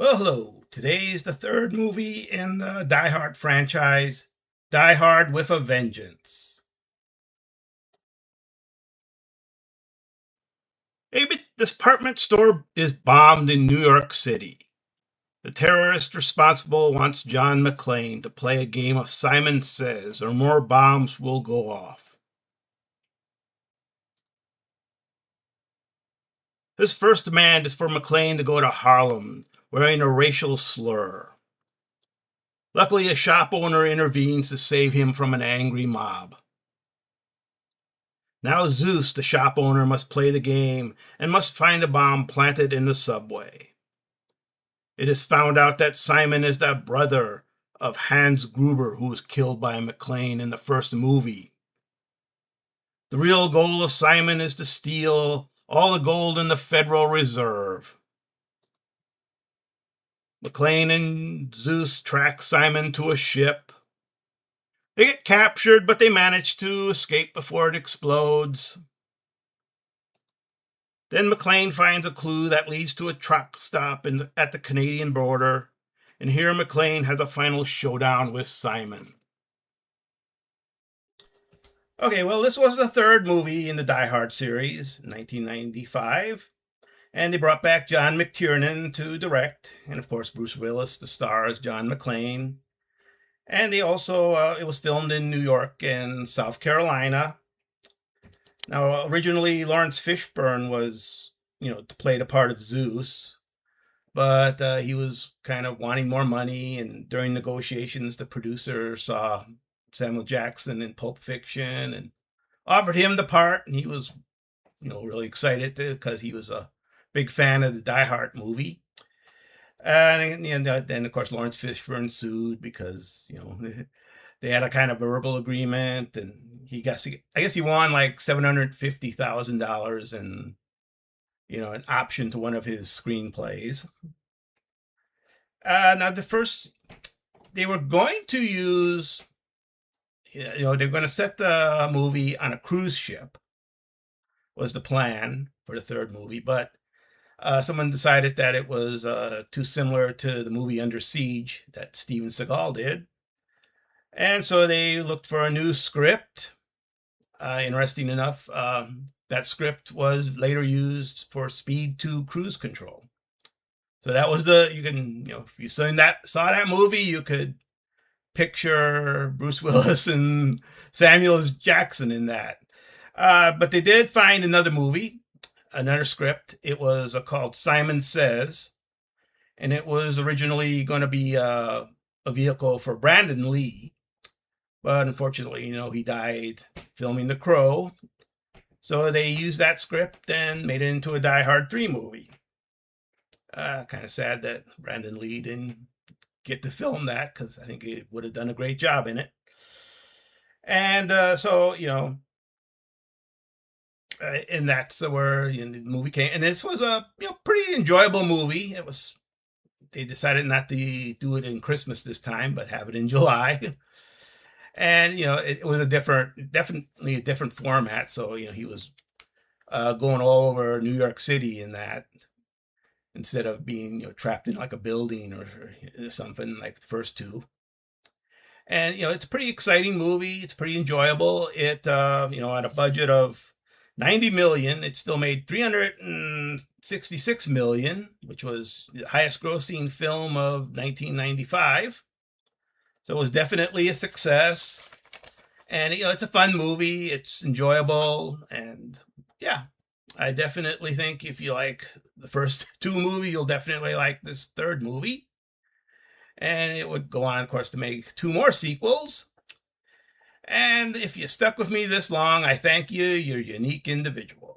Well, hello. Today's the third movie in the Die Hard franchise, Die Hard with a Vengeance. A department store is bombed in New York City. The terrorist responsible wants John McClane to play a game of Simon Says, or more bombs will go off. His first demand is for McClane to go to Harlem wearing a racial slur. Luckily, a shop owner intervenes to save him from an angry mob. Now Zeus, the shop owner, must play the game and must find a bomb planted in the subway. It is found out that Simon is the brother of Hans Gruber, who was killed by McClane in the first movie. The real goal of Simon is to steal all the gold in the Federal Reserve. McClane and Zeus track Simon to a ship. They get captured, but they manage to escape before it explodes. Then McClane finds a clue that leads to a truck stop at the Canadian border, and here McClane has a final showdown with Simon. Okay, well, this was the third movie in the Die Hard series, 1995, and they brought back John McTiernan to direct, and of course Bruce Willis to star as John McClane. And they also, it was filmed in New York and South Carolina. Now, originally Lawrence Fishburne was, to play the part of Zeus, but he was kind of wanting more money. And during negotiations, the producer saw Samuel Jackson in Pulp Fiction and offered him the part. And he was, really excited because he was a big fan of the Die Hard movie. And then, of course, Lawrence Fishburne sued because, they had a kind of verbal agreement, and I guess he won like $750,000 and, an option to one of his screenplays. Now, they were going to use, they're going to set the movie on a cruise ship, was the plan for the third movie, but someone decided that it was too similar to the movie Under Siege that Steven Seagal did. And so they looked for a new script. Interesting enough, that script was later used for Speed 2 Cruise Control. So that was if you saw that movie, you could picture Bruce Willis and Samuel Jackson in that. But they did find another script. It was called Simon Says, and it was originally going to be a vehicle for Brandon Lee, but unfortunately, he died filming The Crow. So they used that script and made it into a Die Hard 3 movie. Kind of sad that Brandon Lee didn't get to film that, because I think he would have done a great job in it. And and that's where the movie came. And this was a pretty enjoyable movie. They decided not to do it in Christmas this time, but have it in July. And it was definitely a different format. So he was going all over New York City in that, instead of being trapped in like a building or something like the first two. And it's a pretty exciting movie. It's pretty enjoyable. It at a budget of 90 million, it still made 366 million, which was the highest grossing film of 1995. So it was definitely a success. And it's a fun movie. It's enjoyable. And yeah, I definitely think if you like the first two movies, you'll definitely like this third movie. And it would go on, of course, to make two more sequels. And if you stuck with me this long, I thank you. You're a unique individual.